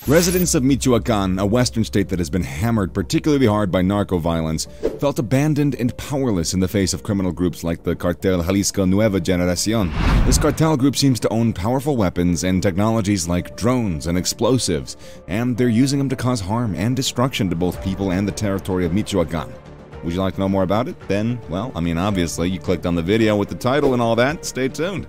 Residents of Michoacan, a western state that has been hammered particularly hard by narco violence, felt abandoned and powerless in the face of criminal groups like the Cartel Jalisco Nueva Generación. This cartel group seems to own powerful weapons and technologies like drones and explosives, and they're using them to cause harm and destruction to both people and the territory of Michoacan. Would you like to know more about it? Then, well, obviously, you clicked on the video with the title and all that. Stay tuned.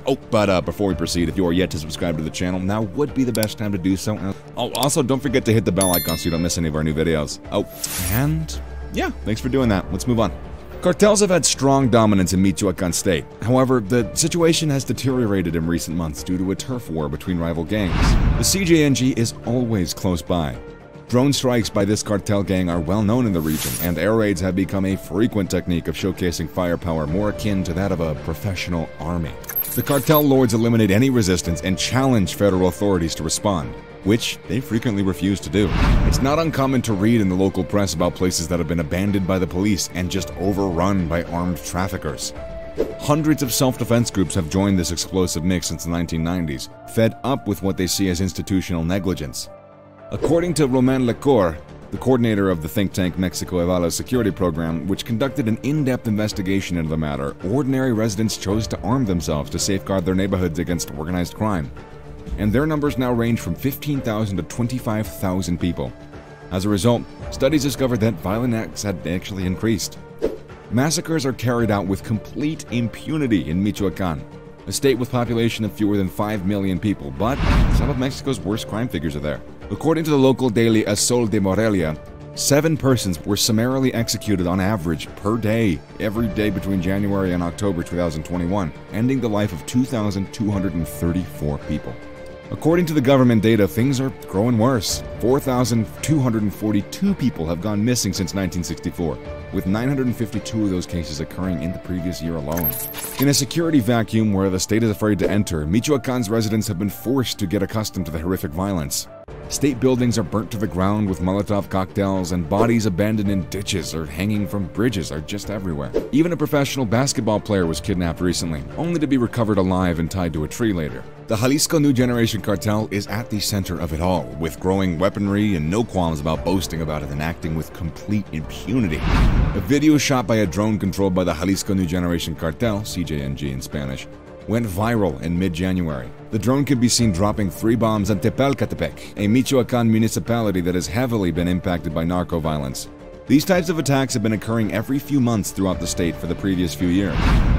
Oh, but before we proceed, if you are yet to subscribe to the channel, now would be the best time to do so. Oh, also, don't forget to hit the bell icon so you don't miss any of our new videos. Oh, and yeah, thanks for doing that. Let's move on. Cartels have had strong dominance in Michoacan state. However, the situation has deteriorated in recent months due to a turf war between rival gangs. The CJNG is always close by. Drone strikes by this cartel gang are well known in the region, and air raids have become a frequent technique of showcasing firepower more akin to that of a professional army. The cartel lords eliminate any resistance and challenge federal authorities to respond, which they frequently refuse to do. It's not uncommon to read in the local press about places that have been abandoned by the police and just overrun by armed traffickers. Hundreds of self-defense groups have joined this explosive mix since the 1990s, fed up with what they see as institutional negligence. According to Romain Lecour, the coordinator of the think tank Mexico Evala security program, which conducted an in-depth investigation into the matter, ordinary residents chose to arm themselves to safeguard their neighborhoods against organized crime. And their numbers now range from 15,000 to 25,000 people. As a result, studies discovered that violent acts had actually increased. Massacres are carried out with complete impunity in Michoacan, a state with a population of fewer than 5 million people, but some of Mexico's worst crime figures are there. According to the local daily El Sol de Morelia, 7 persons were summarily executed on average per day, every day between January and October 2021, ending the life of 2,234 people. According to the government data, things are growing worse. 4,242 people have gone missing since 1964, with 952 of those cases occurring in the previous year alone. In a security vacuum where the state is afraid to enter, Michoacan's residents have been forced to get accustomed to the horrific violence. State buildings are burnt to the ground with Molotov cocktails, and bodies abandoned in ditches or hanging from bridges are just everywhere. Even a professional basketball player was kidnapped recently, only to be recovered alive and tied to a tree later. The Jalisco New Generation cartel is at the center of it all, with growing weaponry and no qualms about boasting about it and acting with complete impunity. A video shot by a drone controlled by the Jalisco New Generation cartel, CJNG in Spanish, went viral in mid-January. The drone could be seen dropping 3 bombs on Tepalcatepec, a Michoacan municipality that has heavily been impacted by narco violence. These types of attacks have been occurring every few months throughout the state for the previous few years.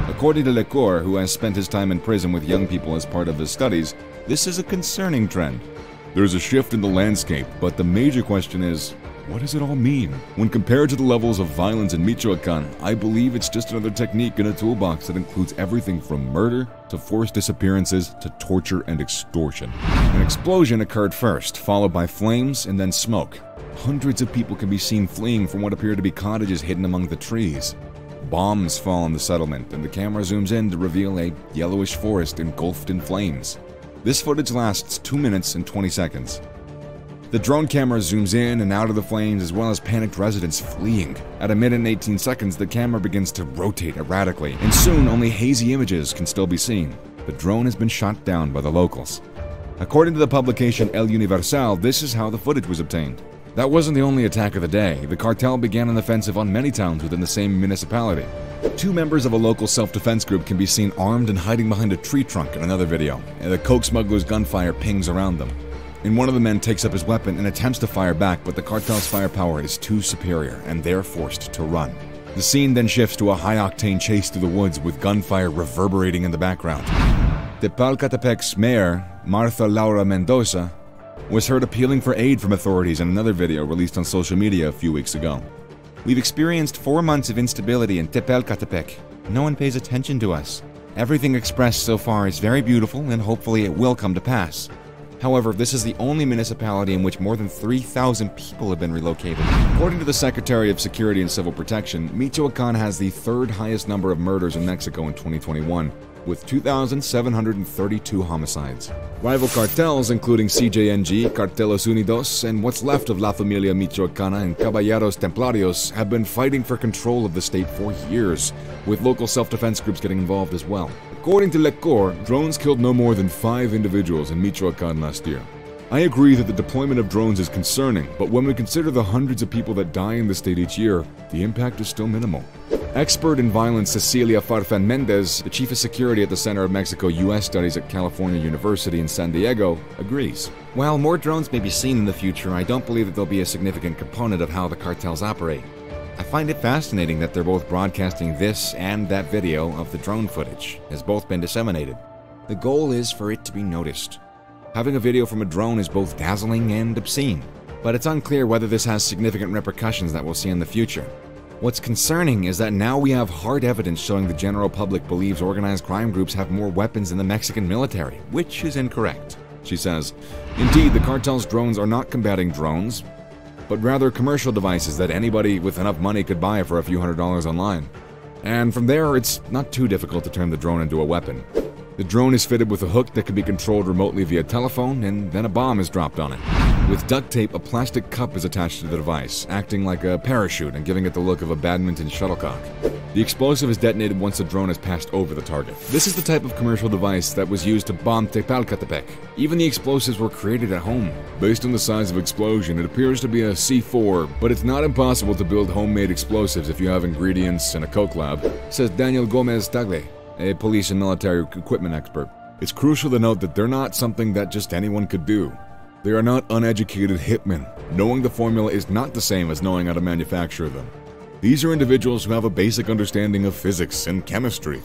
According to Lecour, who has spent his time in prison with young people as part of his studies, this is a concerning trend. There's a shift in the landscape, but the major question is, what does it all mean? When compared to the levels of violence in Michoacan, I believe it's just another technique in a toolbox that includes everything from murder to forced disappearances to torture and extortion. An explosion occurred first, followed by flames and then smoke. Hundreds of people can be seen fleeing from what appear to be cottages hidden among the trees. Bombs fall on the settlement, and the camera zooms in to reveal a yellowish forest engulfed in flames. This footage lasts 2 minutes and 20 seconds. The drone camera zooms in and out of the flames, as well as panicked residents fleeing. At 1 minute and 18 seconds, the camera begins to rotate erratically, and soon only hazy images can still be seen. The drone has been shot down by the locals. According to the publication El Universal, this is how the footage was obtained. That wasn't the only attack of the day. The cartel began an offensive on many towns within the same municipality. 2 members of a local self-defense group can be seen armed and hiding behind a tree trunk in another video, and the coke smuggler's gunfire pings around them. And one of the men takes up his weapon and attempts to fire back, but the cartel's firepower is too superior, and they're forced to run. The scene then shifts to a high-octane chase through the woods with gunfire reverberating in the background. Tepalcatepec's mayor, Martha Laura Mendoza, was heard appealing for aid from authorities in another video released on social media a few weeks ago. We've experienced 4 months of instability in Tepalcatepec. No one pays attention to us. Everything expressed so far is very beautiful, and hopefully it will come to pass. However, this is the only municipality in which more than 3,000 people have been relocated. According to the Secretary of Security and Civil Protection, Michoacan has the 3rd highest number of murders in Mexico in 2021, with 2,732 homicides. Rival cartels, including CJNG, Cartelos Unidos, and what's left of La Familia Michoacana and Caballeros Templarios, have been fighting for control of the state for years, with local self-defense groups getting involved as well. According to Lecour, drones killed no more than 5 individuals in Michoacan last year. I agree that the deployment of drones is concerning, but when we consider the hundreds of people that die in the state each year, the impact is still minimal. Expert in violence Cecilia Farfan Mendez, the chief of security at the Center of Mexico-U.S. Studies at California University in San Diego, agrees. While more drones may be seen in the future, I don't believe that they'll be a significant component of how the cartels operate. I find it fascinating that they're both broadcasting this and that video of the drone footage has both been disseminated. The goal is for it to be noticed. Having a video from a drone is both dazzling and obscene, but it's unclear whether this has significant repercussions that we'll see in the future. What's concerning is that now we have hard evidence showing the general public believes organized crime groups have more weapons than the Mexican military, which is incorrect. She says, indeed, the cartel's drones are not combating drones, but rather commercial devices that anybody with enough money could buy for a few $100s online. And from there, it's not too difficult to turn the drone into a weapon. The drone is fitted with a hook that can be controlled remotely via telephone, and then a bomb is dropped on it. With duct tape, a plastic cup is attached to the device, acting like a parachute and giving it the look of a badminton shuttlecock. The explosive is detonated once the drone has passed over the target. This is the type of commercial device that was used to bomb Tepalcatepec. Even the explosives were created at home. Based on the size of explosion, it appears to be a C4, but it's not impossible to build homemade explosives if you have ingredients and a coke lab, says Daniel Gomez Tagle, a police and military equipment expert. It's crucial to note that they're not something that just anyone could do. They are not uneducated hitmen. Knowing the formula is not the same as knowing how to manufacture them. These are individuals who have a basic understanding of physics and chemistry.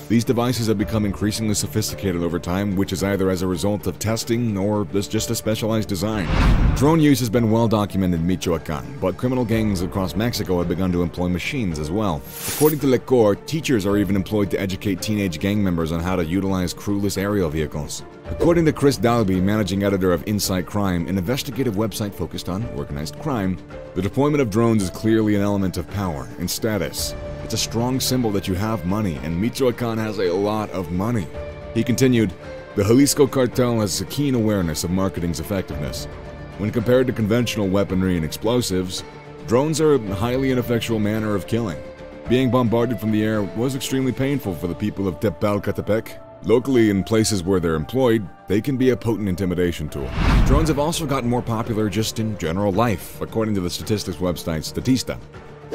These devices have become increasingly sophisticated over time, which is either as a result of testing or just a specialized design. Drone use has been well documented in Michoacan, but criminal gangs across Mexico have begun to employ machines as well. According to LeCour, teachers are even employed to educate teenage gang members on how to utilize crewless aerial vehicles. According to Chris Dalby, managing editor of Insight Crime, an investigative website focused on organized crime, the deployment of drones is clearly an element of power and status. It's a strong symbol that you have money, and Michoacan has a lot of money. He continued, the Jalisco cartel has a keen awareness of marketing's effectiveness. When compared to conventional weaponry and explosives, drones are a highly ineffectual manner of killing. Being bombarded from the air was extremely painful for the people of Tepalcatepec. Locally, in places where they're employed, they can be a potent intimidation tool. Drones have also gotten more popular just in general life, according to the statistics website Statista.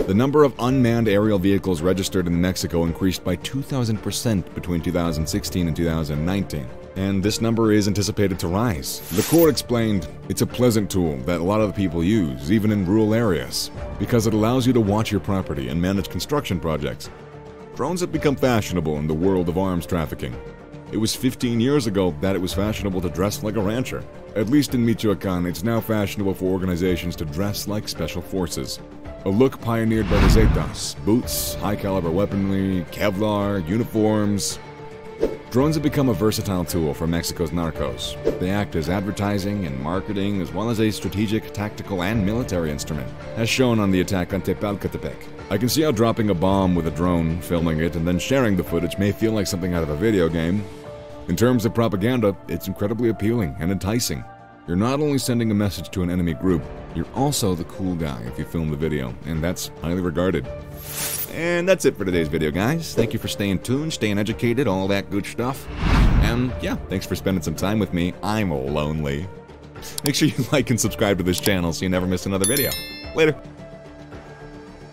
The number of unmanned aerial vehicles registered in Mexico increased by 2,000% between 2016 and 2019, and this number is anticipated to rise. LeCour explained, it's a pleasant tool that a lot of people use, even in rural areas, because it allows you to watch your property and manage construction projects. Drones have become fashionable in the world of arms trafficking. It was 15 years ago that it was fashionable to dress like a rancher. At least in Michoacan, it's now fashionable for organizations to dress like special forces. A look pioneered by the Zetas: boots, high-caliber weaponry, Kevlar, uniforms. Drones have become a versatile tool for Mexico's narcos. They act as advertising and marketing, as well as a strategic, tactical, and military instrument, as shown on the attack on Tepalcatepec. I can see how dropping a bomb with a drone, filming it, and then sharing the footage may feel like something out of a video game. In terms of propaganda, it's incredibly appealing and enticing. You're not only sending a message to an enemy group, you're also the cool guy if you film the video, and that's highly regarded. And that's it for today's video, guys. Thank you for staying tuned, staying educated, all that good stuff. And yeah, thanks for spending some time with me. I'm lonely. Make sure you like and subscribe to this channel so you never miss another video. Later.